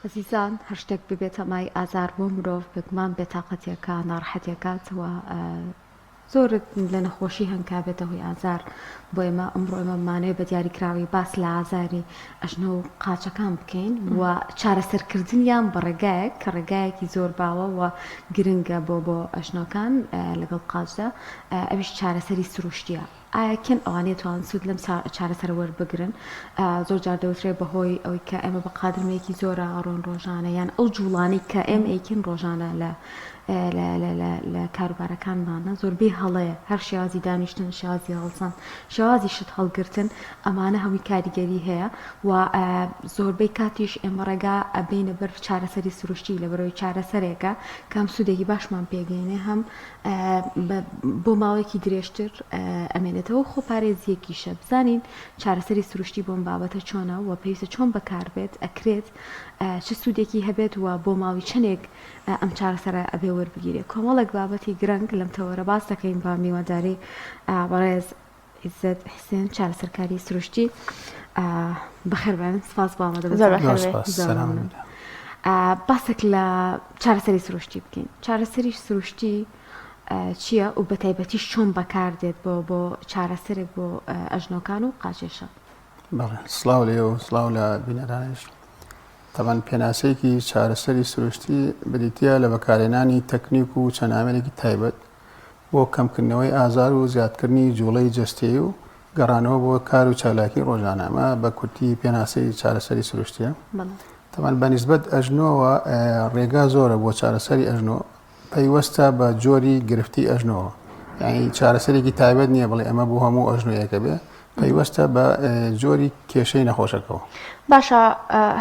عزیزان هەر شتێک ببێتە مای ئازار بۆ مرۆڤ بگمان بێتاقەتێکە ناڕەحەتێکاتەوە زۆرت لە نەخۆشی هەنگا بێتە هۆی ئازار بۆ ئێمە ئەمڕۆ ئێمە مانەوەی بەدیاریکراوی باس لە ئازاری ئەژنۆ و قاچەکان بکەین و چارەسەرکردنیان بە ڕێگایەک کە ڕێگایەکی زۆر باوە و گرنگە بۆ ئەژنۆکان لەگەڵ قاچدا ئەویش چارەسەری سروشتیە. ئاکەن ئەوانێت توان سوود لەم چارەسەر وەربگرن زۆر جار دەوترێت بەهۆی ئەوەی کە ئێمە بە قادرمەیەکی زۆرە ڕۆن ڕۆژانە یان ئەو جوڵانی کە ئێمە ئەیکن ڕۆژانە لە کاروبارەکانمانە زۆربەی هەڵەیە هەر شێوازی دانیشتن شێوازی هەڵسان شێوازی شت هەڵگرتن ئەمانە هەمووی کاریگەری هەیە و زۆربەی کاتیش ئێمە ڕێگا ئەبینە بەر چارەسەری سروشتی لە بەرەوەی چارەسەرێکە کام سوودێکی باشمان پێگەینێ هەم بۆ ماوەیەکی درێژتر ئەمێنێتەوە خۆ پارێزیەکیشە بزانین چارەسەری سروشتی بۆم بابەتە چۆنە و پێویستە چۆن بەکاربێت ئەکرێت چه سوودێکی هەبێت و بۆ ماوەی چەندێک ئەم چارەسەرە ئەبێ وەربگیرێ کۆمەڵێک بابەتی گرنگ لەم تەوەرە باس دەکەین با میوەداری بەڕێز عیزەت حسێن چارەسەرکاری سروشتی بەخێربێن سپاس بۆ ئامادەبوونتان. باسێک لە چارەسەری سروشتی بکەین. چارەسەری سروشتی چییە و بە تایبەتیش چۆن بەکاردێت بۆ چارەسەرێک بۆ ئەژنۆکان و قاچێشە؟ بەڵێ سڵاو لێ و سڵاو لە بینەرانش. تەمان پێناسەیەکی چارەسەری سروشتی بریتە لە بەکارهێنانی تەکنیک و چەند ئامێرێکی تایبەت بۆ کەمکردنەوەی ئازار و زیادکردنی جوڵەی جەستەیی و گەڕانەوە بۆ کار و چالاکی ڕۆژانە. ئەمە بە کورتی پێناسەی چارەسەری سروشتیە. تەمان بەنسبەت ئەژنۆوە ڕێگا زۆرە بۆ چارەسەری ئەژنۆ پەیوەستە بە جۆری گرفتی ئەژنۆوە. یعنی چارەسەرێکی تایبەت نییە بڵێ ئەمە بۆ هەموو ئەژنۆیەکە بێ پەیوەستە بە جۆری کێشەی نەخۆشەکەەوە. باشە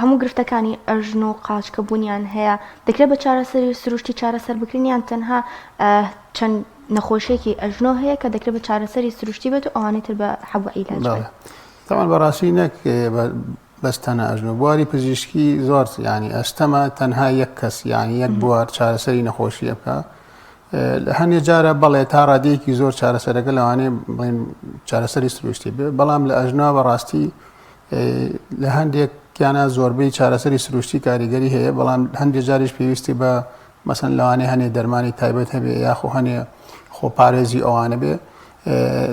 هەموو گرفتەکانی ئەژن و قاچکە بوونیان هەیە دەکرێت بە چارەسەری سروشتی چارەسەر بکرینیان تەنها چەند نەخۆشیێکی ئەژنۆ هەیە کە دەکرێت بە چارەسەری سروشتی بێت و ئەوانەی تر بە حەبوو عیلاج تەمان بەڕاستی نەک بەستەنە ئەژنۆ بواری پزیشکی زۆر ینی ئەستەمە تەنها یەک کەس یانی یەک بوار چارەسەری نەخۆشیە بکە لە هەندێک جارە بەڵێ تا ڕادەیەکی زۆر چارەسەرەکە لەوانەیە بڵێن چارەسەری سروشتی بێ بەڵام لە ئەژنۆ بەڕاستی لە هەندێکیانە زۆربەی چارەسەری سروشتی کاریگەری هەیە بەڵام هەندێک جاریش پێویستی بە مەسەن لەوانەیە هەنێ دەرمانی تایبەت هەبێ یاخۆ هەنێ خۆپارێزی ئەوانە بێ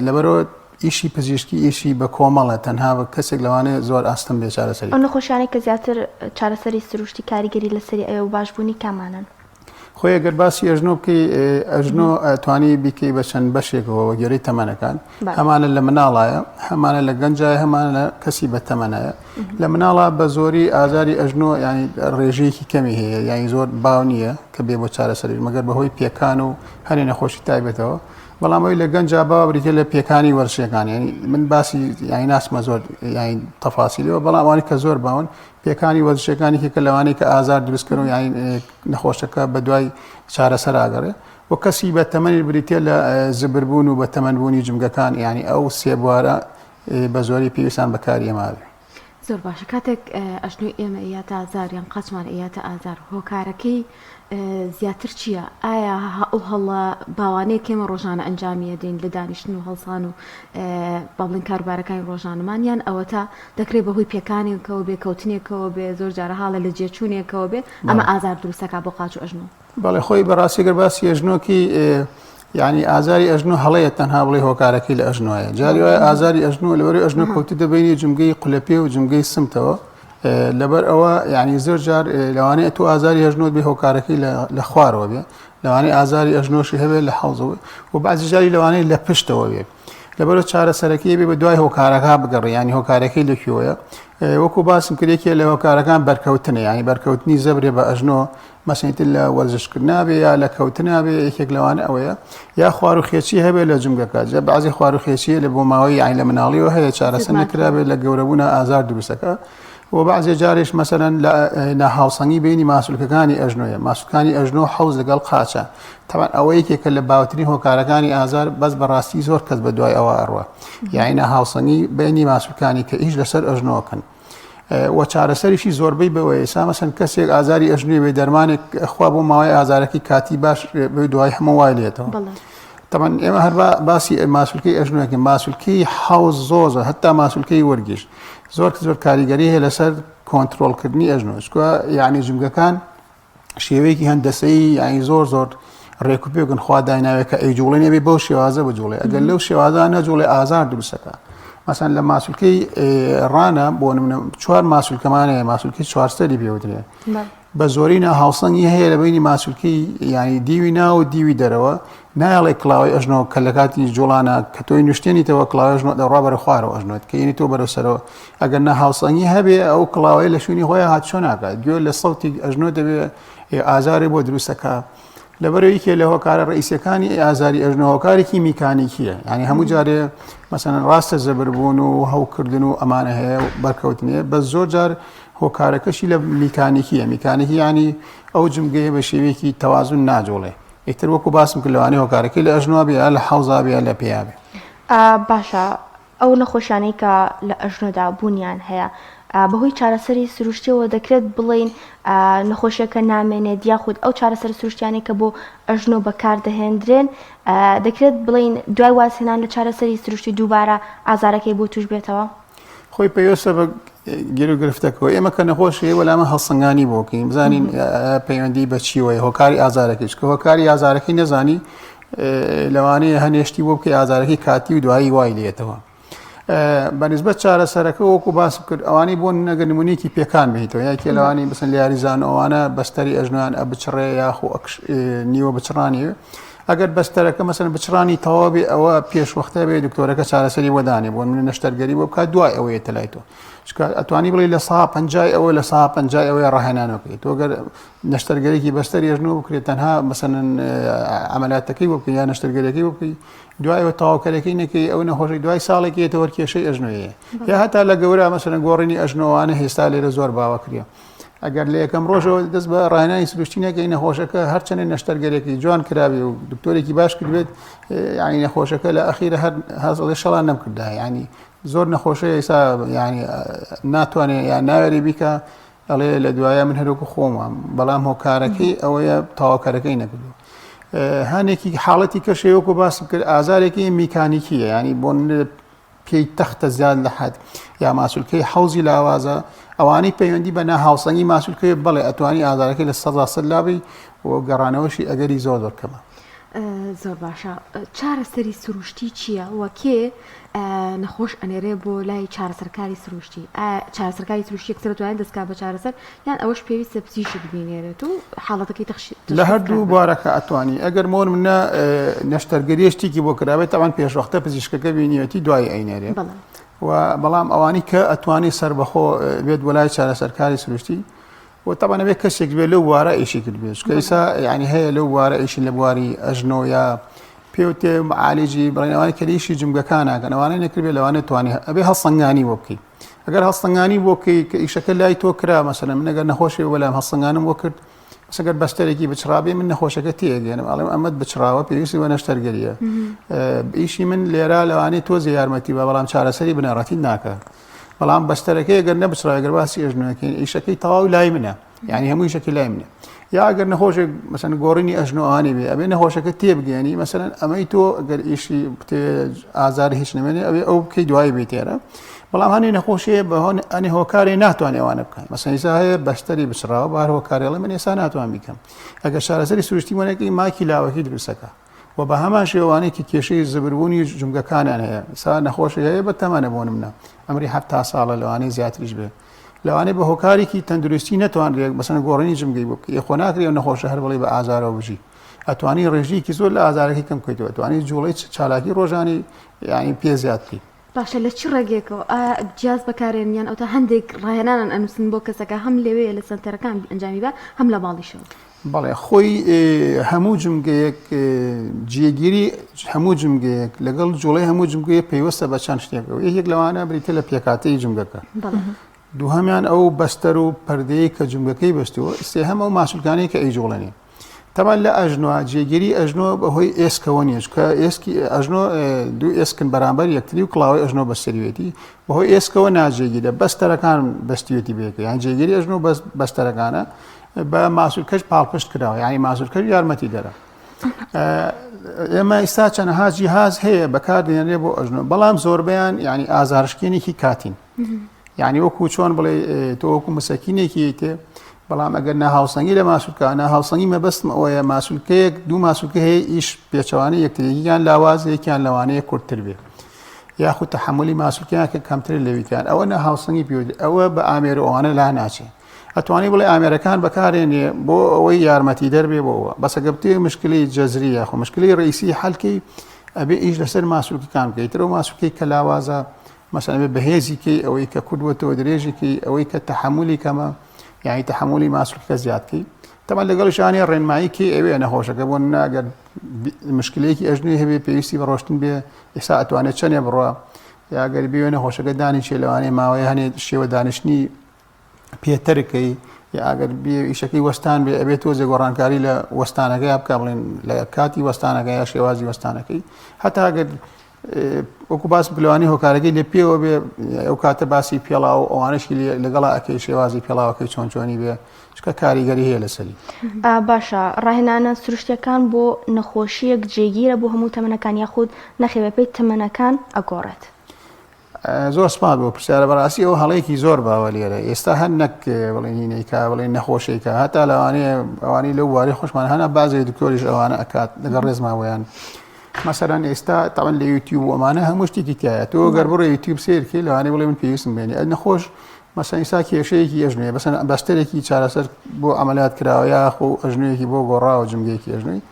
لەبەرەوە ئیشی پزیشکی ئیشی بە کۆمەڵە تەنها بە کەسێک لەوانێ زۆر ئاستەم بێ چارەسەری ئەو نەخۆشیانەی کە زیاتر چارەسەری سروشتی کاریگەری لەسەری ئەوە و باشبوونی کامانن خۆی ئەگەر باسی ئەژنۆ بکەی ئەژنۆ توانی بیکەی بە چەند بەشێکەوە وەگەرەی تەمەنەکان هەمانە لە مناڵایە هەمانە لە گەنجایە هەمانە لە کەسی بە تەمەنایە لە مناڵە بە زۆری ئازاری ئەژنۆ ینی ڕێژەیەکی کەمی هەیە یانی زۆر باو نییە کە بێ بۆ چارەسەری مەگەر بەهۆی پێکان و هەنێ نەخۆشی تایبێتەوە بەڵام ئەوی لە گەنجا باوە بریتە لە پێکانی وەرزشیەکان ینی من باسی یانی ناسمە زۆر یانی تەفاسیلەوە بەڵام ئەوانی کە زۆر باون پێکانی وەرزشیەکانی کە لەوانەیە کە ئازار دروستکردن و یانی نەخۆشەکە بە دوای چارەسەر ئاگەڕێ و کەسی بە تەمەنی بریتە لە زبربوون و بە تەمەنبوونی جمگەکان یانی ئەو سێ بوارە بە زۆری پێویستان بەکاری ئێماوێ. زۆر باشە کاتێک ئەژنۆی ئێمە ئەیاتە ئازار یان قاچمان ئەیاتە ئازار هۆکارەکەی زیاتر چییە؟ ئایا ئەو هەڵە باوانەیە کێمە ڕۆژانە ئەنجامیە دێن لە دانیشتن و هەڵسان و بەڵین کاربارەکانی ڕۆژانەمان یان ئەوە تا دەکرێت بەهۆی پێکانێکەوە بێ کەوتنێکەوە بێ زۆر جارە حاڵە لە جێچوونێکەوە بێ ئەمە ئازار دروستەکە بۆ قاچ و ئەژنۆ؟ بەڵێ خۆی بەڕاستی گەر باسی ئەژنۆکی یعنی ئازاری ئەژنۆ هەڵەیە تەنها بڵێ هۆکارەکەی لە ئەژنۆیە جاری وایە ئازاری ئەژنۆ لەبەر ئەژنۆ کەوتی دەبینی جمگەی قولەپێ و جمگەی سمتەوە لەبەر ئەوە یعنی زۆر جار لەوانەیە تو ئازاری ئەژنۆت بێ هۆکارەکەی لە خوارەوە بێ لەوانەیە ئازاری ئەژنۆشی هەبێت لە حەوزەوە و بعضی جاری لەوانەیە لە پشتەوە بێ لەبەرەوە چارەسەرەکەی بێ بە دوای هۆکارەکە بگەڕێ ینی هۆکارەکەی لەکوێیە وەکو باسم کردێکی لە هۆکارەکان بەرکەوتنە ینی بەرکەوتنی زەبرێ بە ئەژنۆ مەسەڵەن لە وەرزشکردنا بێ یا لە کەوتنا بێ یەکێک لەوانە ئەوەیە یا خواروخێچی هەبێت لە جمگەکە جا بعضی خواروخێچی لە بۆ ماوەی یانی لە مناڵیەوە هەیە چارەسەر نەکرابێت لە گەورەبوونە ئازار دروستەکە و بعضی جاریش مەسەلەن لە ناهاوسەنگی بینی ماسوولکەکانی ئەژنۆیە ماسوولکانی ئەژنۆ حەوز لەگەڵ قاچە تەمان ئەوە یەکێکە لە باوترین هۆکارەکانی ئازار بەس بەڕاستی زۆر کەس بە دوای ئەوە ئەڕوە یانی ناهاوسەنگی بینی ماسوولکانی کە ئیش لەسەر ئەژنۆکەن و چارەسەریشی زۆربەی بەوەیە ئێستا مەسەن کەسێک ئازاری ئەژنۆی بێ دەرمانێک خوا بۆ ماوەی ئازارەکەی کاتی باش دوای هەموو وای لێتەوە طبعا ئێمە هەر باسی ماسوولکەی ئەژنۆکەین ماسوولکەی حەوز زۆزە هەتا ماسوولکەی وەرگیش زۆر کاریگەری هەیە لەسەر کۆنتترۆلکردنی ئەژنۆ چکە یعنی جمگەکان شێوەیەکی هەندەسەی یعنی زۆر ڕێکوپێکن خوا دایناوێکە ئەیجوڵێ نەبێ بەو شێوازە بجوڵێ ئەگەر لەو شێوازە نەجوڵێ ئازار دروستەکە مەسەن لە ماسوولکەی ڕانە بۆ نمونە 4 ماسوولکەمانەیە ماسوولکەی 4 سەری پێوترێ بە زۆرینە هاوسەنگی هەیە لە بینی ماسوولکەی ینی دیوی ناو و دیوی دەرەوە نایڵێ کڵاوی ئەژنۆ کە لە کاتی جوڵانە کە تۆی نوشتێنیتەوە کڵاوی ئەژنۆ دەڕوا بەرە خوارەوە ئەژنۆت کە یعنی تۆ بەرەسەرەوە ئەگەر نە هاوسەنگی هەبێ ئەو کڵاوی لە شوێنی خۆیان هات چۆن ناکات گوێ لە سەوتی ئەژنۆ دەبێ ئازارێ بۆ دروستەکە لەبەرەوەیکێ لە هۆکارە ڕئیسەکانی ئازاری ئەژنۆ هۆکارێکی میکانیکیە ینی هەموو جارێ مەسەن ڕاستە زەبربوون و هەوکردن و ئەمانە هەیە بەرکەوتنێ بە زۆر جار هۆکارەکەشی لە میکانیکی ینی ئەو جمگەیە بە شێوەیەکی تەوازن ناجۆڵێ ئیتر وەکو باسم کرد لەوانەیە هۆکارەکەی لە ئەژنۆ بێ لە حەوزا بێ لە پێیا بێ باشە ئەو نەخۆشانەی کە لە ئەژنۆدا بوونیان هەیە بەهۆی چارەسەری سروشتیەوە دەکرێت بڵین نەخۆشیەکە نامێنێت یاخود ئەو چارەسەر سروشتیانی کە بۆ ئەژنۆ بەکاردەهێنرێن دەکرێت بڵین دوای وازهێنان لە چارەسەری سروشتی دووبارە ئازارەکەی بۆ توش بێتەوە خۆی پێویستە بە گیر و گرفتەکەەوە ئێمە کە نەخۆشیە وەلامە هەڵسەنگانی بۆکەین بزانین پەیوەندی بە چیوەی هۆکاری ئازارەکەیش کە هۆکاری ئازارەکەی نەزانی لەوانەیە هەنێشتی بۆ بکەی ئازارەکەی کاتی و دوایی وای لێتەوە بەنسبەت چارەسەرەکە وەکو باسم کرد ئەوانی بۆ نەگەر نمونێکی پێکان بێتەوە یاکێ لەوانی بسن لە یاریزان ئەوانە بەستەری ئەژنویان بچڕێ یاخو نیوە بچڕانی ئەگەر بەستەرەکە مەسەن بچڕانی تەواو بێ ئەوە پێشوەختە بێ دکتۆرەکە چارەسەری وەدانێ بۆ من نەشتەرگەری بۆ بکات دوای ئەوەیە تەلایتەوە ئەتوانی بڵێ لە 150 ئەوە لە 150 ئەوەیە ڕاهێنانەکەی تۆگەر نەشتەرگەرێکی بەستەری ئەژنۆ بکرێت تەنها مەسەن ئەمەلاتەکەی بۆ بکەی یا نەشتەرگەرەکەی بۆ بکەی دوایەوە تاواکەرەکەی نەکەی ئەو نەخۆشی دوای ساڵێکی ئێتەوە کێشەی ئەژنۆیە یا هەتا لە گەورە مەسەن گۆڕینی ئەژنۆوانە هێستا لێرە زۆر باوەکرێ ئەگەر لە یەکەم ڕۆژەوە دەست بە ڕاهێنانی سروشتی نەکەی نەخۆشەکە هەرچەندە نەشتەرگەرێکی جوان کراوی و دکتۆرێکی باش کردبێت ینی نەخۆشەکە لە ئەخیرە هەر هەزڵێ شەڵان نەمکردا ینی زۆر نەخۆشەیە ئێستا ینی ناتوانێت یان ناوێری بیکە ئەڵێ لە دوایە من هەروکو خۆمم بەڵام هۆکارەکەی ئەوەیە تاواکارەکەی نەکردو هەنێکی حاڵەتی کەشەیەوەکو باسم کرد ئازارێکی میکانیکیە ینی بۆ پێی تەختە زیاد لە حەد یا ماسوولکەی حەوزی لاوازە ئەوانەی پەیوەندی بە ناهاوسەنگی ماسوولکەوێت بەڵێ ئەتوانی ئازارەکەی لە 100 لابی و گەڕانەوەشی ئەگەری زۆر کەمە زۆر باشە چارەسەری سروشتی چییە وەکێ نەخۆش ئەنێرێ بۆ لای چارەسەرکاری سروشتی چارەسەرکاری سروشتی کەسە توانێت دەستکا بە چارەسەر یان ئەوەش پێویستە پزیشک بینێرێت و حاڵەتەکەی لە هەردوو بارەکە ئەتوانی ئەگەر مۆر منە نەشتەرگەریشتێکی بۆ کرابێت تاوان پێشوەختە پزیشکەکە بینیەتی دوای ئەینێرێ و بەڵام ئەوانی کە ئەتوانی سربەخۆ بێت وەلای چارەسەرکاری سروشتی و طبعا بێ کەسێک بێ لەو وارە ئیشی کرد بێت کە ئێستا یعنی هەیە لەو وارە ئیشی لە بواری ئەژنۆ یا پێوتێ معالجی بڵێنەوەی کەلیشی جمگەکان ناکەن ئەوانەی نەکردبێت لەوانێت توانێت ئەبێ هەڵسەنگانی بۆ بکەیت ئەگەر هەڵسەنگانی بۆ بکەی کە ئیشەکە لای تۆ کرا مەسەلەن من ئەگەر نەخۆشی وەلام هەڵسەنگانم بۆ کرد سەگەر بەستەرێکی بچڕابێ من نەخۆشەکە تێگەێنم ئەڵێم ئەمەد بچراوە پێویستی وە نەشتەرگەریە ئیشی من لێرە لەوانەیە تۆزی یارمەتی بە بەڵام چارەسەری بنەڕەتی ناکە بەڵام بەستەرەکەی ئەگەر نەبچراوە ئەگەر باسی ئەژنۆەکەین ئیشەکەی تەواو لای منە یعنی هەموو ئیشەکەی لای منە یا ئەگەر نەخۆشێک مەسەن گۆڕینی ئەژنۆوانی بێ ئەبێ نەخۆشەکە تێبگەێنی مەسەن ئەمەی تۆ ئەگەر ئیشی ئازار هیچ نمێنێ ئەوێ ئەو بکەی دوای بێتێرە بەڵام هەنێ نەخۆشیە بە ئەنی هۆکارێ ناتوانێ ئەوانە بکەن مەسەن ئێستا هەیە بەستەری بچراوە بار هۆکارێڵە من ئێستا ناتوان بیکەم ئەگەر چارەسەری سروشتی وەنەکەی ماکی لاوەکی دروستەکە و بە هەمان شێوانێکی کێشەی زبربوونی جمگەکانیان هەیە ئێستا نەخۆشی هەیە بە تەمەنە بۆ نمونە ئەمری 7 ساڵە لەوانەیە زیاتریش بێ لەوانەیە بە هۆکارێکی تەندروستی نەتوانرێت بەسەن گۆڕینی جمگەی بۆ بکە خۆ ناکرێ و نەخۆشە هەر بڵێ بە ئازارەوە بژی ئەتوانی ڕێژەیەکی زۆر لە ئازارەکەی کەم بکەیتەوە ئەتوانی جوڵەی چالاکی ڕۆژانی یعنی پێ زیاد بکەیت باشە لە چی ڕێگێکەوە جیاز بەکارێنیان ئەوتا هەندێک ڕاهێنانان ئەنووسن بۆ کەسەکە هەم لەوەیە لە سنتەرەکان ئەنجامی بە هەم لە ماڵیشەوە بەڵێ خۆی هەموو جمگەیەک جێگیری هەموو جمگەیەک لەگەڵ جوڵەی هەموو جمگەیە پێیوەستە بە چەند شتێکەوە یەکێک لەوانە بریتە لە پێکاتەی جمگەکە دووهەمیان ئەو بەستەر و پەردەیە کە جمگەکەی بەستەوە سێهەم ئەو ماسوولکانەی کە ئەیجوڵێنێ تەمان لە ئەژنۆ جێگیری ئەژنۆ بەهۆی ئێسکەوە نیە کە ئێسکی ئەژنۆ دوو ئێسکن بەرامبەر یەکتری و کڵاوی ئەژنۆ بەستەریوێتی بەهۆی ئێسکەوە ناجێگیرە بەستەرەکان بەستیوێتی بێکە یان جێگیری ئەژنۆ بەستەرەکانە بە ماسوولکەش پاڵپشت کراوە یعنی ماسوولکەش یارمەتی دەرە ئێمە ئێستا چەندەها جیهاز هەیە بەکاردێنرێ بۆ ئەژنۆ بەڵام زۆربیان ینی ئازارشکێنێکی کاتین یعنی وەکو چۆن بڵێ تۆ وەکو مسەکینێکی تێ بەڵام ئەگەر ناهاوسەنگی لە ماسوولکە ناهاوسەنگی مەبەستم ئەوەیە ماسوولکەیەک دوو ماسوولکە هەیە ئیش پێچەوانەی یەکتریان لاواز یەکیان لەوانەیە کورتتر بێ یاخود تەحملی ماسوولکیان کە کەمتر لەویتیان ئەوە ناهاوسەنگی پێ ئەوە بە ئامێر ئەوانە لا ناچێت ئەتوانی بڵێ ئامێرەکان بەکارێنێ بۆ ئەوەی یارمەتی دەربێ بۆەوە بەسەگەبتێ مشکلی جەزریە خۆ مشکلی ڕئیسی حەلکەی ئەبێ ئیش لەسەر ماسوولکەکان بکەیتەوە ماسوولکەی کە لاوازە مەسەن بە بەهێزیکەی ئەوەی کە کوردوەتەوە درێژێکی ئەوەی کە تەحملی کەمە یعنی تەحملی ماسوولکە زیادکەی تەمان لەگەڵشانی ڕێنماییکی ئەوێ نەخۆشەکە بۆ ناگەر مشکلەیەکی ئەژنوی هەبێ پێویستی بە ڕۆشتن بێ ئێستا ئەتوانێت چەندێ بڕە یاگەر بێ نەخۆشەکە دانی چێ لەوانەیە ماوەیە هەنێ شێوە دانیشتنی پێتەرەکەی ئەگەر ئیشەکەی وەستان بێ ئەبێت تۆزێ گۆڕانکاری لە وەستانەکەی بکە بڵێن لە کاتی وەستانەکە یا شێوازی وەستانەکەی هەتا ئەگەر وەکو باس بلوانی هۆکارەکەی لە پێوە بێ ئەو کاتە باسی پێڵا و ئەوانشی لەگەڵا ئەەکەی شێوازی پێڵاوەکەی چۆن چۆنی بێ چکە کاریگەری هەیە لەسەری باشە ڕاهێنانە سروشتیەکان بۆ نەخۆشیەک جێگیرە بۆ هەموو تەمەنەکان یاخود نەخێوەپەی تەمەنەکان ئەگۆڕێت زۆر سپاس بۆ پرسیارە بەڕاستی ئەو هەڵەیەکی زۆر باوە لێرە ئێستا هەر نەک بڵێنینەیکا بڵێن نەخۆشیێکە هەتا لەوانەیە ئەوانی لەو واری خۆشمان هەنا بازێ دکتۆریش ئەوانە ئەکات لەگەڵ ڕێزماوەیان مەسەران ئێستا تاوان لە یوتیوب و ئەمانە هەموو شتێکی تایە تۆ گەر بڕۆ یوتیوب سیرکەی لەوانەیە بڵێ من پێویستم بێنێ ئە نەخۆش مەسەن ئێستا کێشەیەکی ئەژنوێ بەسەن بەستەرێکی چارەسەر بۆ ئەمەلات کراوە یاخۆ ئەژنوێکی بۆ گۆڕاوە جمگەیەکی ئەژنووی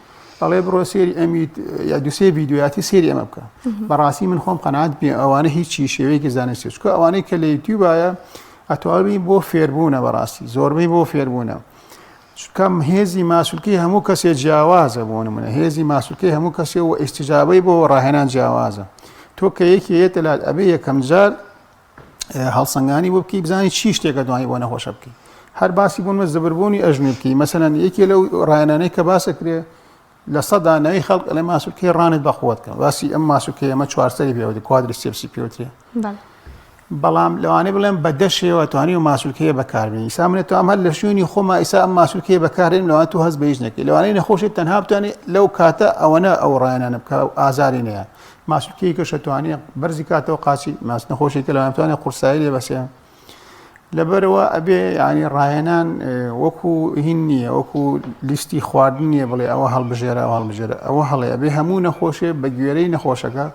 ئەڵێ بڕۆ سێری ئەمیت یا دوسێ ڤیدیۆیاتی سێری ئەمە بکە بەڕاستی من خۆم قەناعەت بێ ئەوانە هیچی شێوەیەکی زانستی چکە ئەوانەی کە لە یوتیوبایە ئەتوانبی بۆ فێربوونە بەڕاستی زۆربەی بۆ فێربوونە چکەم هێزی ماسوولکەی هەموو کەسێک جیاوازە بۆ نمونە هێزی ماسوولکەی هەموو کەسێ و ئیستیجابەی بۆ ڕاهێنان جیاوازە تۆ کە یەکی هەیەتە لات ئەبێ یەکەم جار هەڵسەنگانی بۆ بکەی بزانی چی شتێکە دوانی بۆ نەخۆشە بکەی هەر باسی بوون زەبربوونی ئەژنوی بکەی مەسەلەن یەکێ لەو ڕاهێنانەی کە باسەکرێ لە سەدانەوەی خەڵک لە ماسوولکەی ڕانت بەخۆتکە باسی ئەم ماسوولکەی ئەمە چوارسەری پێوەی کوادریسێپسی پێوترێ بەڵام لەوانەیە بڵێن بەدەشێەوە توانی و ماسوولکەیە بەکاربێنی ئیسامنێت تو ئەم هەر لە شوێنی خۆما ئیسا ئەم ماسوولکەیە بەکارێن لەوان تو هەست بە هیچ نەکەی لەوانەیە نەخۆشیت تەنها بتوانێت لەو کاتە ئەوەنە ئەو ڕایانانە بکە ئازاری نەیە ماسوولکەی کەشە توانێت بەرزی کاتەوە قاچی ماس نەخۆشیکە لەوان توانێت قورسایی لێ بەسێ لەبەرەوە ئەبێ ینی ڕایەنان وەکو هین نییە وەکو لیستی خواردن نییە بڵێ ئەوە هەڵبژێرە ئەو هەڵبژێرە ئەوە هەڵێ ئەبێ هەموو نەخۆشێ بە گوێرەی نەخۆشەکە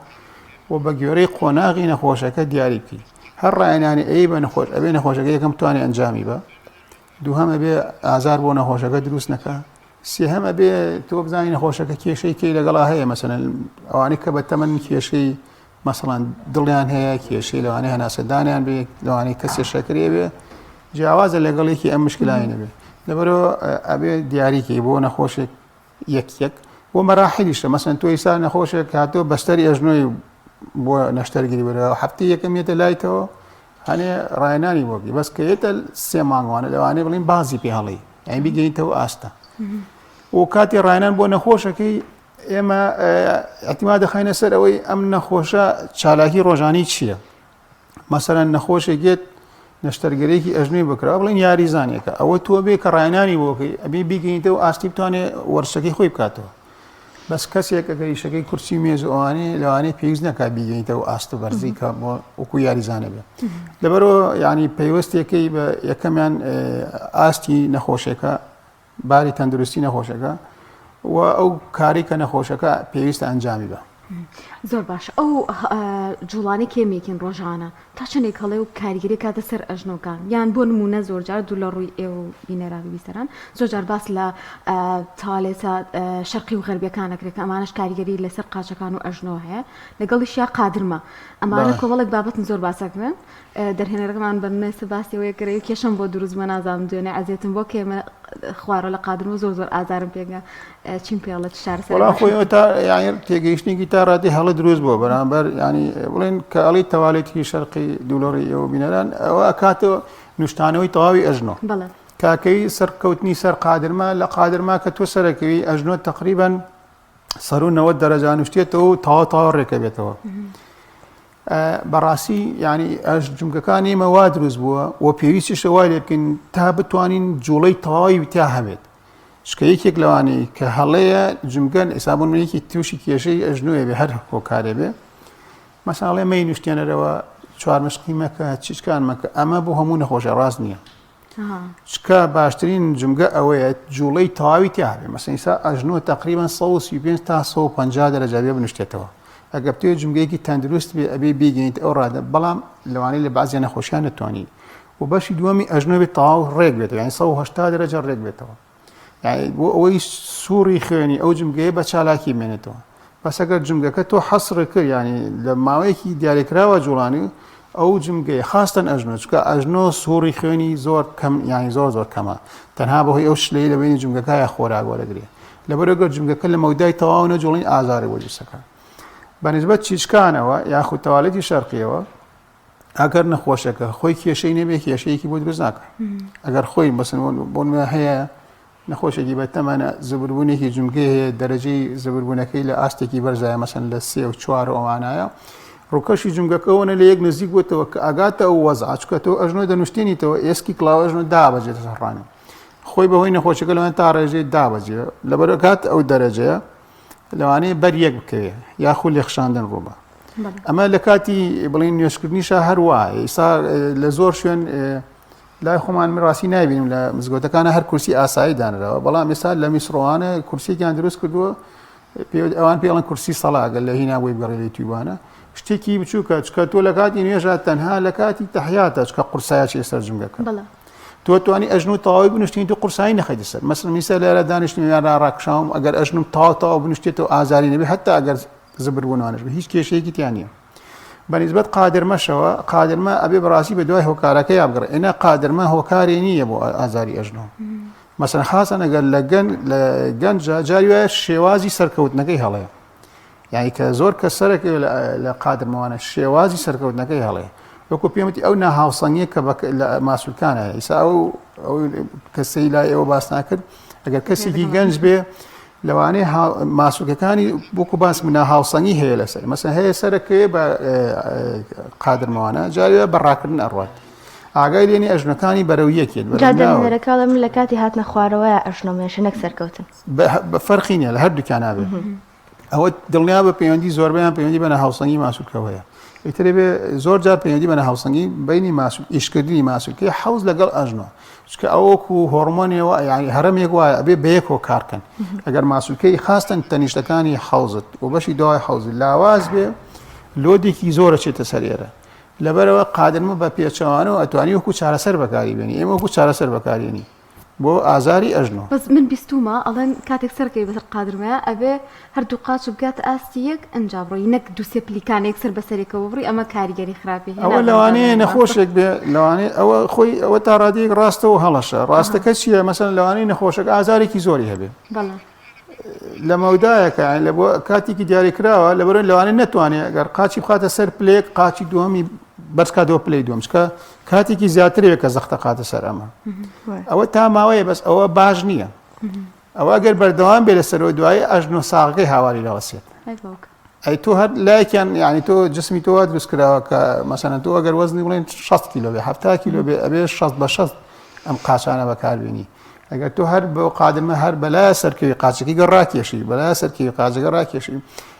و بە گوێرەی قۆناغی نەخۆشەکە دیاری بکەی هەر ڕایەنانی ئەی بە نەخۆش ئەبێ نەخۆشەکە یەکەم توانێ ئەنجامی بە دووهەم ئەبێ ئازار بۆ نەخۆشەکە دروست نەکە سێهەم ئەبێ تۆ بزانی نەخۆشەکە کێشەی کەی لەگەڵا هەیە مەسەلەن ئەوانەی کە بە تەمەن کێشەی مەسەڵەن دڵیان هەیە کێشەی لەوانەیە هەناسەدانیان بێ لەوانەی کەسێ شەکرێ بێ جیاوازە لەگەڵێکی ئەم مشکلانی نەبێت لەبەرەوە ئەبێ دیاریکەی بۆ نەخۆشێک یەک بۆ مەراحلیشە مەسەن تۆ ئیسا نەخۆشێک هاتۆ بەستەری ئەژنۆی بۆ نەشتەرگیری بەرەوە هەفتی یەکەمێتە لایتەوە هەنێ ڕایەنانی بۆگی بەس کە یێتە سێ مانگوانە لەوانەیە بڵین بازی پێ هەڵی ئەین بیگەینتەوە ئاستە و کاتی ڕایەنان بۆ نەخۆشەکەی ئێمە ئەتیما دەخینە سەر ئەوەی ئەم نەخۆشە چالاکی ڕۆژانی چییە مەسەرەن نەخۆشێکێت نەشتەرگەرێکی ئەژنوی بکرا بڵین یاریزانێکە ئەوە تۆ بێ کە ڕایەنانی بۆکەی ئەبێ بیگەینتەوە ئاستی بتوانێت وەرزەکەی خۆی بکاتەوە بەس کەسێک ئەگەر ئیشەکەی کورسی مێز ئەوانەیە لەوانەیە پێویست نەکات بیگەینتەوە ئاست و بەرزی کە بۆ وەکو یاریزانە بێ لەبەرەوە ینی پەیوەستێکەکەی بە یەکەمیان ئاستی نەخۆشەکە باری تەندروستی نەخۆشەکە و ئەو کاری کە نەخۆشەکە پێویستە ئەنجامی بە زۆر باش ئەو جوڵانی کێمێکین ڕۆژانە تا چنێک هەڵێ و کاریگەری کاتە سەر ئەژنۆکان یان بۆ نمونە زۆرجار دوو لە ڕووی ئێوە بینەراوی بیسەران زۆرجار باس لە تاالێتە شەرقی و غەربیەکانەکرێت ئەمانش کاریگەری لەسەر قاچەکان و ئەژنۆ هەیە لەگەڵیشیا قادرمە ئەمانە کۆمەڵێک بابەتن زۆر باسەکرێن دەرهێنەرەکەمان بەنێسە باسیەوەی کرێ کێشم بۆ دروستمە نازانم دوێنێ ئەزێتم بۆ کێمە خوارە لە قادرمە زۆر ئازارم پێگە چیم پێڵە شارسەر خۆی تا تێگەیشتێکی تا ڕاتی هەڵی دروست بۆ بەرامبەر ینی بڵێن کە ئەڵی تەواڵێتی شەرقی دوولۆڕی ئێوە بینەران ئەوە ئەکاتەوە نوشتانەوەی تەواوی ئەژنۆ کاکەی سەرکەوتنی سەر قادرما لە قادرما کە تۆ سەرەکەوی ئەژنۆ تقریبان 190 دەرەجە نوشتێتەوە و تاوا ڕێکە بێتەوە بەڕاستی ینی ئەش جومکەکانی ئێمە وا دروست بووە و پێویستیشە وای لێ بکەین تا بتوانین جوڵەی تەواوی تا هەبێت چکە یەکێک لەوانەی کە هەڵەیە جمگەن ئێسابوونەیەکی تووشی کێشەی ئەژنۆیە بێ هەر هۆکارێ بێ مەساڵێ مەی نوشتێنەرەوە چوار مشقی مەکە چیچکان مەکە ئەمە بۆ هەموو نەخۆشە ڕاست نییە چکە باشترین جمگە ئەوەیە جوڵەی تەواوی تیاابێ مەسەن ئیسا ئەژنۆ تقریبان 135 تا 150 دەرەجە بێ بنوشتێتەوە ئەگە بتوێ جمگەیەکی تەندروست بێ ئەبێ بیگەیت ئەو ڕادە بەڵام لەوانەیە لە بازیە نەخۆشیان نتوانانی و بەشی دووەمی ئەژنۆ بێت تەواو ڕێک بێتەوە یعنی 180 دەرەجە ڕێک بێتەوە یعنی بۆ ئەوەی سووری خوێنی ئەو جمگەیە بە چالاکی بێنێتەوە بەس ئەگەر جمگەکە تۆ حەسڕ کرد ینی لە ماوەیەکی دیارێکراوە جوڵانی ئەو جمگەی خاستن ئەژنۆ چکە ئەژنۆ سووری خوێنی زۆر کەم یانی زۆر کەمە تەنها بەهۆی ئەو شلەی لە بینی جمگەکایە خۆراک وەرەگرێ لەبەرەگەر جمگەکە لە مەودای تەواو نەجوڵین ئازاری بۆ جوسەکە بەنسبەت چیچکانەوە یاخود تەواڵەتی شەرقیەوە ئەگەر نەخۆشەکە خۆی کێشەی نەبێ کێشەیەکی بۆ دروست ناکە ئەگەر خۆی بەسن بۆنمە هەیە نەخۆشێکی بەتەمەنە زبربوونێکی جمگەی هەیە دەرەجەی زبربوونەکەی لە ئاستێکی بەرزایە مەسەن لە 3 و 4 ئەوانایە ڕووکەشی جمگەکەەوە لە یەک نزیک بووتەوە کە ئاگاتە ئەو وەزع چکە تۆ ئەژنۆ دەنوشتێنیتەوە ئێسکی کڵاوەژنۆ دابەجێتە سەرڕانە خۆی بەهۆی نەخۆشەکە لەوان تا ڕێژەی دابەجێ لەبەرکات ئەو دەرەجەیە لەوانەیە بەر یەک بکەوێ یاخود لێخشاندن ڕووبە ئەمە لە کاتی بڵین نوێشکردنیشە هەروایە ئیسا لە زۆر شوێن لای خۆمان من ڕاستی نایبینیم لە مزگەوتەکانە هەر کورسی ئاسایی دانرەوە بەڵام ئێستا لە میسرۆوانە کورسێکیان دروست کردووە ئەوان پێڵەن کورسی سەڵاگەل لە هینا بۆی بگەڕێ تویبانە شتێکی بچووکە چکە تۆ لە کاتی نوێژە تەنها لە کاتی تەحیاتە چکە قورسایەکی سەر جمگەکە تۆ توانی ئەژنو تەواوی بنوشتین تو قورسایی نەخەیتە سەر مەسەڵ میسە لێرە دانیشتنیان ڕاکشاوم ئەگەر ئەژنم تەواو بنوشتێتەوە ئازاری نەبێ هەتا ئەگەر زبربوونانش بە هیچ کێشەیەکی تیان نییە بەنسبەت قادرمەشەوە قادرمە ئەبێ بەڕاستی بە دوای هۆکارەکە یابگەڕێ ئێنا قادرمە هۆکاری نییە بۆ ئازاری ئەژنۆ مەسەن خاسن ئەگەر لە گەنجە جاری وایە شێوازی سەرکەوتنەکەی هەڵەیە یعنی کە زۆر کە سەرەکە لە قادرمەوانە شێوازی سەرکەوتنەکەی هەڵەیە وەکو پێمەتی ئەو ناهاوسەنگیە کە لە ماسوولکانە ئیسا ئەو کەسەی لای ئێوە باس ناکرد ئەگەر کەسێکی گەنج بێ لەوانەیە ماسوولکەکانی بۆکو باس منە هاوسەنگی هەیە لەسەر مەسەن هەیە سەرەکەی بە قادرمەوانە جاریە بەڕاکردن ئەڕوات ئاگای لێنی ئەژنەکانی بەرەو یەکێت جادەرەکە من لە کاتی هاتنە خوارەوەیە ئەژنۆمێشە نەک سەرکەوتن بە فەرقی نیە لە هەردووکیانە بێ ئەوە دڵنیا بە پەیوەندی زۆربیان پەیوەندی بە نەهاوسەنگی ماسوولکەوەیە ئیترێ بێ زۆر جار پەیوەندی بە نەهاوسەنگی بینی ئیشکردنی ماسوولکەی حەوز لەگەڵ ئەژنۆ چکە ئەوەکو هۆرمۆنیەوە یعنی هەرەمێک وایە ئەبێ بەیەکەوە کارکەن ئەگەر ماسوولکەی خاستن تەنیشتەکانی حەوزت و بەشی دوای حەوزی لاواز بێ لۆدێکی زۆرە چێتە سەرێرە لەبەرەوە قادرمە بە پێچەوانەوە ئەتوانی وەکو چارەسەر بەکاری بێنی ئێمە وەکو چارەسەر بەکارێنی بۆ ئازاری ئەژنۆ بەس من بیستومە ئەڵێن کاتێک سەرکەی بەسەر قادرمەیە ئەبێ هەردوو قاچ بگات ئاستی یەک ئەنجابڕۆی نەک دووسێ پلیکانێک سەر بەسەرێکەوە بڕی ئەمە کاریگەری خراپی ئەوە لەوانەیە نەخۆشێک بێ لەوانەیە ئەوە خۆی ئەوە تا ڕادەیەک ڕاستەوە هەڵەشە ڕاستەکە چییە مەسەن لەوانەیە نەخۆشەکە ئازارێکی زۆری هەبێ لە مەودایەکە لە بۆ کاتێکی دیاریکراوە لەبەرەوەی لەوانەیە نەتوانێت ئەگەر قاچی بخاتە سەر پلێک قاچی دووەمی بەرزکاتەوە پلەی دووەم چکە کاتێکی زیاترەوە کە زەختە قاتە سەر ئەمە ئەوە تا ماوەیە بەس ئەوە باش نییە ئەوە ئەگەر بەردەوام بێ لەسەرەوە دوایی ئەژنۆ ساغەکەی هاواری لەوەسێت ئەی تۆ هەر لایەکیان یعنی تۆ جسمی تۆ دروست کراوە کە مەسەن تۆ ئەگەر وەزنی بڵێن 60 کیلۆ بێ 70 کیلۆ بێ ئەبێ 60 بە 60 ئەم قاچانە بەکاربێنی ئەگەر تۆ هەر بۆ قادرمە هەر بەلای سەرکەوی قاچەکەی گەڕاکێشی بەلای سەرکەوی قاچەکە ڕاکێشی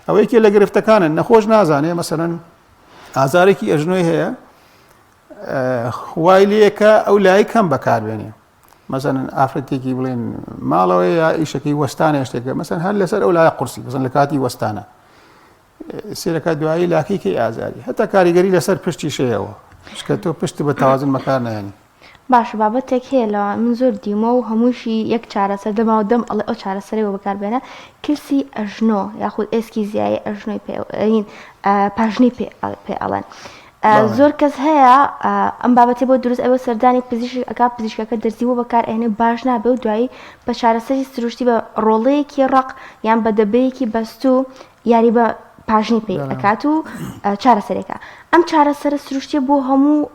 ئەوەیەکێ لە گرفتەکانن نەخۆش نازانێ مەسەرەن ئازارێکی ئەژنۆی هەیە خوای لەکە ئەو لای کەم بەکاربێنێ مەسەن ئافرەتێکی بڵێن ماڵەوەی یا ئیشەکەی وەستانە شتێکە مەسەن هەر لەسەر ئەو لای قورسی بزن لە کاتی وەستانە سێرەکە دوایی لاکیکەی ئازاری هەتا کاریگەری لەسەر پشتی شەیەوە چکە تۆ پشت بە تەوازن بەکار نایانی باش بابەتێک هەیە لەوە من زۆر دیمە و هەمووشی یەک چارەسەر دەماوە دەم ئەڵێ ئەو چارەسەرەوە بەکاربێنە کەسی ئەژنۆ یاخود ئێسکی زیایی ئەژنۆی پێین پاژنی پێ ئەڵێن زۆر کەس هەیە ئەم بابەتی بۆ دروست ئەوە سەردانی پزیشکەکە پزیشکەکە دەرزیوە بەکار ئێنێ باش نابێ و دوایی بە چارەسەری سروشتی بە ڕۆڵەیەکی ڕق یان بە دەبەیەکی بەست و یاری بە پاژنی پێ ئەکات و چارەسەرێکە ئەم چارەسەرە سروشتی بۆ هەموو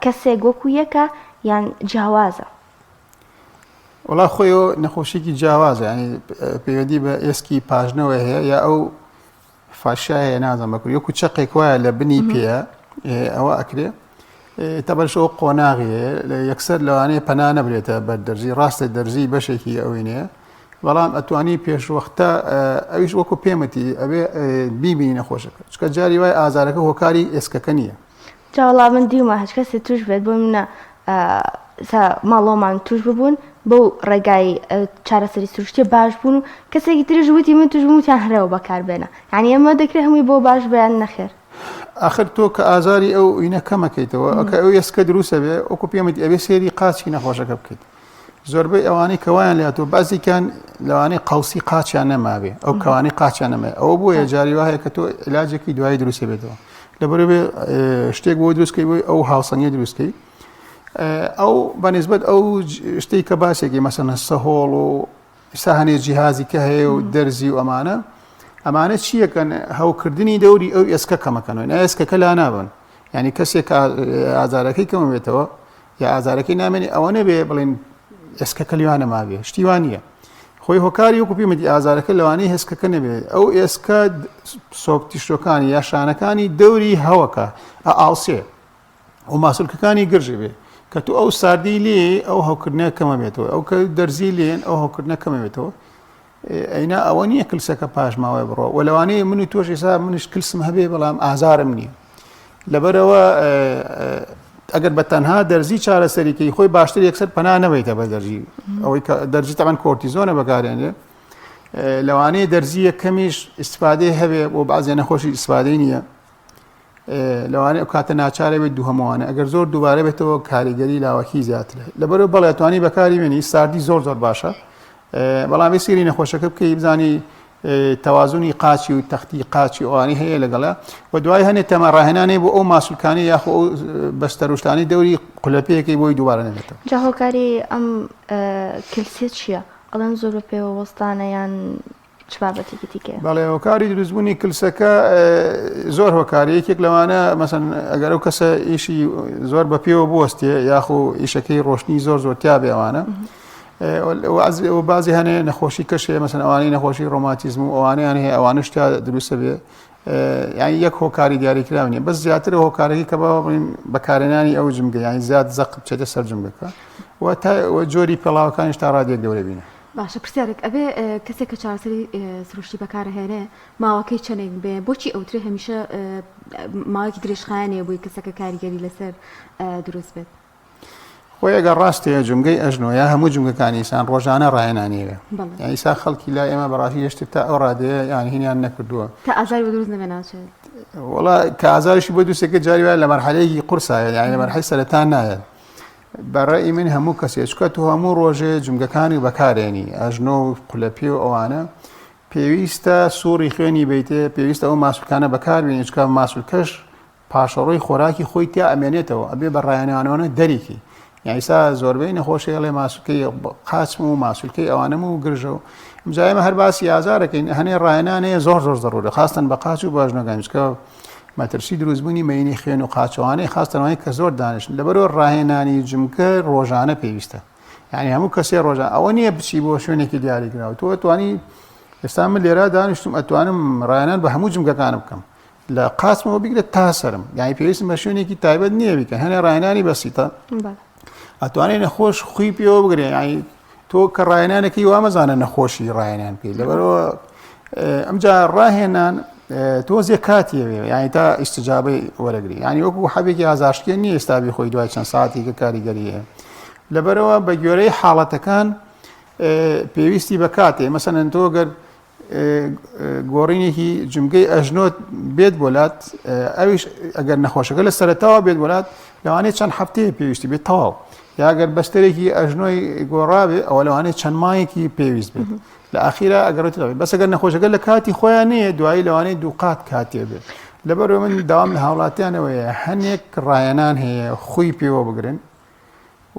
کەسێک وەکو یەکە یان جیاوازە وڵا خۆیەوە نەخۆشیێکی جیاوازە ینی پەیوەندی بە ئێسکی پاژنەوە هەیە یا ئەو فاشایە نازانم بەکوور یەکو چەقێک وایە لە بنی پێە ئەوە ئەکرێ تەبەشەوە قۆناغیە یەکسەر لەوانەیە پەنا نەبرێتە بەردەرزی ڕاستە دەرزی بەشێکی ئەوینەیە بەڵام ئەتوانی پێشوەختە ئەویش وەکو پێمەتی ئەوێ بیبینی نەخۆشەکە چکە جاری وای ئازارەکە هۆکاری ئێسکەکە نییە جاوەڵا من دیومە هەچ کەسێ توش بێت بۆ منە ماڵۆمان توش ببوون بۆ ڕێگای چارەسەری سروشتی باش بوون و کەسێکی ترش وتی من توش بووتیان هەرەوە بەکاربێنە یعنی ئەمە دەکرێت هەمووی بۆ باش بەیان نەخێر آخر تۆ کە ئازاری ئەو ئینە کەمەکەیتەوە ئەکە ئەو ئێسکە دروستە بێ ئەوکو پێمەتی ئەوێ سێری قاچی نەخۆشەکە بکەیت زۆربەی ئەوانەی کەوایان لاتۆ بازیکان لەوانەی قەوسی قاچیان نەمابێ ئەو کەوانی قاچیان نەمێ ئەوە بۆیە جاری وایە کە تۆ علاجێکی دوایی دروستە بێتەوە لەبەرەوێ شتێک بۆ دروستکەی بۆی ئەو هاوسەنگی دروستکەی ئەو بەنسبەت ئەو شتێک کە باسێکی مەسەلەن سەهۆڵ و ئێستا هەنێ جیهازی کە هەیە و دەرزی و ئەمانە چیەکەن هەوکردنی دەوری ئەو ئێسکە کەمەکەنەوە ئێسکەکە لا نابن ینی کەسێک ئازارەکەی کەمە بێتەوە یا ئازارەکەی نامێنێ ئەوە نەبێ بڵێن ئێسکەکە لیوانە مابێ شتیوان نییە خۆی هۆکاری وەکو پێمەتی ئازارەکە لەوانەیە هێسکەکە نەبێت ئەو ئێسکە سۆکتیشتەکانی یا شانەکانی دەوری هەوەکە ئاوسێ و ماسوولکەکانی گرژێ بێ کە تو ئەو ساردی لێ ئەو هەوکردنە کەمە بێتەوە ئەو کە دەرزی لێن ئەو هەوکردنە کەمە بێتەوە ئەینا ئەوە نییە کلسەکە پاشماوەی بڕۆ و لەوانەیە من و تۆش ئێستا منش کلسم هەبێ بەڵام ئازارم نییە لەبەرەوە ئەگەر بە تەنها دەرزی چارەسەریکەی خۆی باشتر یەکسەر پەنا نەبێتە بە دەرزی ئەوەی دەرزی تەمان کۆرتیزۆنە بەکارێنێ لەوانەیە دەرزیە کەمیش ئیسفادەی هەبێ بۆ بەعزێ نەخۆشی ئیسفادەی نییە لەوانەیە کاتە ناچارە بێت دوو هەمووانە ئەگەر زۆر دووبارە بێتەوە کاریگەری لاوەکی زیاترە لەبەرەوە بەڵێ توانی بەکاری وێنی ساردی زۆر باشە بەڵام سیری نەخۆشەکە بکەی بزانی تەوازونی قاچی و تەختی قاچی ئەوانی هەیە لەگەڵا و دوای هەنێ تەمە ڕاهێنانێ بۆ ئەو ماسوولکانی یاخۆ ئەو بەستەروشتانی دەوری قولەپەیەکەی بۆی دووبارە نەبێتەوە جا هۆکاری ئەم کلسێ چییە ئەڵەن زۆر بە پێوە وەستانە یان چ بابەتێکی دیکە بەڵێ هۆکاری دروستبوونی کلسەکە زۆر هۆکاری یەکێک لەوانە مەسەن ئەگەر ئەو کەسە ئیشی زۆر بە پێوە بوەستێ یاخۆ ئیشەکەی ڕۆشنی زۆر تیا بێ ئەوانە بازی هەنێ نەخۆشی کەشێ مەسەن ئەوانەی نەخۆشی ڕۆماتیزم و ئەوانیان هەیە ئەوانش تا دروستە بێ یعنی یەک هۆکاری دیاریکراوە نیە بەس زیاتر هۆکارێکی کە بڵین بەکارهێنانی ئەو جمگە یانی زیاد زەق بچێتە سەر جمگەکە و جۆری پێڵاوەکانیش تا ڕادێک گەورە بینە باشە پرسیارێک ئەبێ کەسێک کە چارەسەری سروشتی بەکارهێنێ ماوەکەی چەندێک بێ بۆچی ئەوترێ هەمیشە ماوەکی درێژخایانەیە بۆی کەسەکە کاریگەری لەسەر دروست بێت خۆی ئەگەر ڕاستەیە جمگەی ئەژنۆ یا هەموو جمگەکانی ئیسان ڕۆژانە ڕاهێنانیەوە یان ئیسا خەڵکی لا ئێمە بەڕاستی هێشتا تا ئەو ڕادەیە یان هینیان نەکردووە تا ئازاری بە دروست نەبێ ناچێت وڵا کە ئازاریشی بۆ دووسێکە جاری وایە لە مەرحەلەیەکی قورسایە یانی لە مەرحەلەی سەرەتا نایە بەڕێی من هەموو کەسێک چکە تو هەموو ڕۆژێ جمگەکانی بەکارێنی ئەژنۆ و قولەپی و ئەوانە پێویستە سووڕی خوێنی بیتێ پێویستە ئەو ماسوولکانە بەکاربێنی چکە ماسوولکەش پاشەڕۆی خۆراکی خۆی تیا ئەمێنێتەوە ئەبێ بە ڕایەنانەوە دەریکی یانیسا زۆربەی نەخۆشی هەڵێ ماسوولکەی قاچم و ماسوولکەی ئەوانەم و گرژە و ئەمجایمە هەر باسی ئازارەکەین هەنێ ڕایەنانەیە زۆر ضرورە خاستن بە قاچ و باژنەکان چکە مەترسی دروستبوونی مەینی خوێن و قاچەوانەی خاستنەوەی کە زۆر دانیشن لەبەرەوە ڕاهێنانی جمکە ڕۆژانە پێویستە یعنی هەموو کەسێ ڕۆژان ئەوە نییە بچی بۆ شوێنێکی دیاریکراوە تۆ توانی ئێستا من لێرە دانیشتم ئەتوانم ڕایەنان بە هەموو جمگەکانم بکەم لە قاچمەوە بگرێت تا سەرم یعنی پێویستم بە شوێنێکی تایبەت نییە بیکەن هەنێ ڕایەنانی بەسیتە ئەتوانێت نەخۆش خوی پێوە بگرێ یعنی تۆ کە ڕایەنانێکی وامەزانە نەخۆشی ڕایەنان پێ لەبەرەوە ئەمجا ڕاهێنان تۆزیە کاتیەوێ یانی تا ئیستجابەی وەرەگری ینی وەکو حەبێکی ئازاشتێن نیە ئێستابی خۆی دوای چەند ساعتێکە کاریگەریە لەبەرەوە بە گوێرەی حاڵەتەکان پێویستی بە کاتێ مەسەلەن تۆ گەر گۆڕینێکی جمگەی ئەژنۆت بێت بۆلات ئەویش ئەگەر نەخۆشەکە لە سەرەتاوە بێت بۆلات لەوانەیە چەند هەفتەیە پێویستی بێت تەواو یاگەر بەستەرێکی ئەژنۆی گۆڕابێ ئەوە لەوانەیە چەند مایەکی پێویست بێت لە ئاخیرا ئەگەڕێت بەس ئەگەر نەخۆشەکە لە کاتی خۆیان نییە دوایی لەوانەیە دوو قات کاتێ بێت لەبەرەوە من داوام لە هاوڵاتیانەوەیە هەنێک ڕایەنان هەیە خوی پێوە بگرن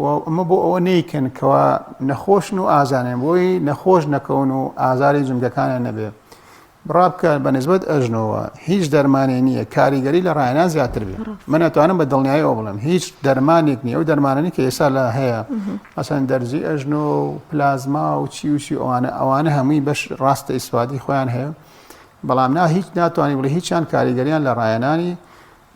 و ئەمە بۆ ئەوە نیکن کەوا نەخۆشن و ئازانێن بۆی نەخۆش نەکەون و ئازاری جمگەکانیان نەبێ بڕابکە بە نسبەت ئەژنەوە هیچ دەرمانێ نییە کاریگەری لە ڕایەنان زیاتر بێت من ئەتوانم بە دڵنیایی ئەو بڵێم هیچ دەرمانێک نییە ئەو دەرمانانی کە ئێستا لە هەیە مەسەن دەرزی ئەژنۆ و پلازما و چی ئەوانە هەمووی بەش ڕاستە ئیسفادی خۆیان هەیە بەڵام هیچ ناتوانانی بڵێ هیچیان کاریگەریان لە ڕایەنانی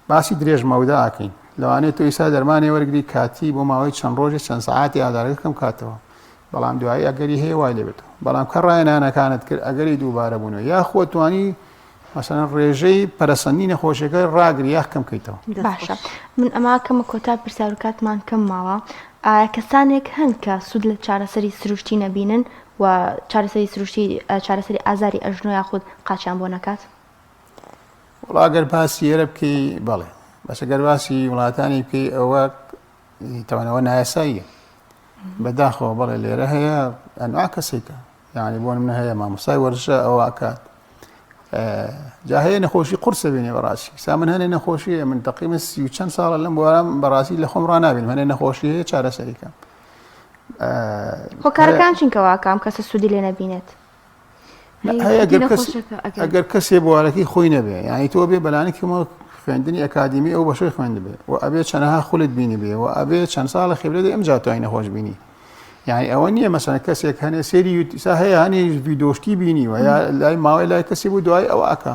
باسی درێژ مەودە ئاکەین لەوانێت تۆ ئیسا دەرمانی وەرگری کاتی بۆ ماوەی چەند ڕۆژێک چەند سەعاتی ئازارەکەم کاتەوە بەڵام دوایی ئەگەری هەیە وای لێبێتەوە بەڵام کە ڕایەنانەکانت کرد ئەگەری دووبارە بوونەوە یا خۆتوانی مەسەڵەن ڕێژەی پەرەسەندی نەخۆشیەکە ڕاگری یا کەم بکەیتەوە. باشە من ئەمە کەمە کۆتا پرسیارکاتمان کەم ماوە ئایا کەسانێک هەن کە سوود لە چارەسەری سروشتی نەبینن و چارەسەری سروشتی چارەسەری ئازاری ئەژنۆ یاخود قاچیان بۆ نەکات؟ وڵا ئەگەر باسی ئێرە بکەی بەڵێ بەس ئەگەر باسی وڵاتانی بکەی ئەوە تەوانەوە نایاساییە بەداخەوە بەڵێ لێرە هەیە ئەنوا کەسێکە یعنی بۆ من هەیە مامۆستای وەرزشە ئەوە ئەکات جا هەیە نەخۆشی قورسە بینێ بەڕاستی سا من هەنێ نەخۆشیە من تقریبا 30 و چەند ساڵە لەم بۆرام بەڕاستی لە خۆم ڕنابین هەنێ نەخۆشی هەیە چارەسەریکەم هۆکارەکان چینکەوا کام کەسە سوودی لێ نەبینێت ئەگەر کەسێ بوارەکەی خۆی نەبێ یعنی تۆ بێ بەلانێکمە خوێندنی ئەکادمی ئەو بەشەی خوێند بێ و ئەبێ چەندەها خولت بینی بێ و ئەبێ چەند ساڵە خبرێت ئەم جاتوانی نەخۆش بینی یعنی ئەوە نییە مەسەڵەن کەسێک هەنێ سێری یوتیسا هەیە هەنێ ڤیدۆشتی بینی و یا لای ماوەی لای کەسی بوو دوای ئەوە ئەکا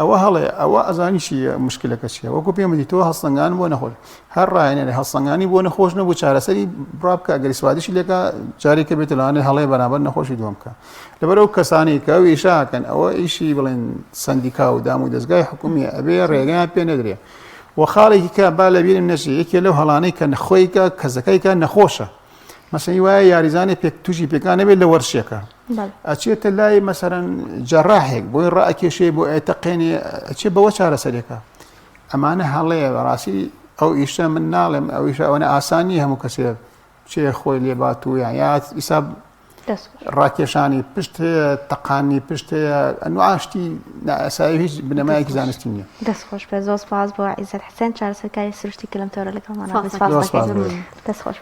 ئەوە هەڵێ ئەوە ئەزانی چیە مشکلەکە چیە وەکو پێم وتی تۆ هەڵسەنگان بۆ نەخۆش هەر ڕایەنێ هەڵسەنگانی بۆ نەخۆش نەبوو چارەسەری بڕابکە ئەگەر سوادیشی لێکە جارێکە بێت لەوانێ هەڵەیە بەرامبەر نەخۆشی دووەم بکە لەبەرەوە کەسانی کە ئەو ئیشاکەن ئەوە ئیشی بڵێن سەندیکا و دام و دەستگای حکومیە ئەبێ ڕێگەیان پێ نەدرێ و خاڵێکی کە با لەبیرم نەچێ یەکێ لەو هەڵانەی کە نەخۆیکە کەسەکەیکە نەخۆشە مەسەڵەن وایە یاریزانێ تووشی پێکان نەبێت لە وەرشێکە ئەچێتە لای مەسەڵەن جەڕاحێک بۆی ڕائکێشێ بۆ ئێتەقێنێ ئەچێ بەوە چارەسەرێکە ئەمانە هەڵەیە بەڕاستی ئەو ئیشە من ناڵێم ئەو ئیشە ئەوەنە ئاسانی هەموو کەسێ چێ خۆی لێبات و یا ئیسا ڕاکێشانی پشت هەیە تەقانی پشت هەیە ئەنواشتی ئەسایی هیچ بنەمایەکی زانستی نییە. دەستخۆش بێ زۆر سپاس بۆ عیزەت حسێن چارەسەرکاری سروشتی کە لەم تۆرە لەگەڵمانە دەستخۆش بێ.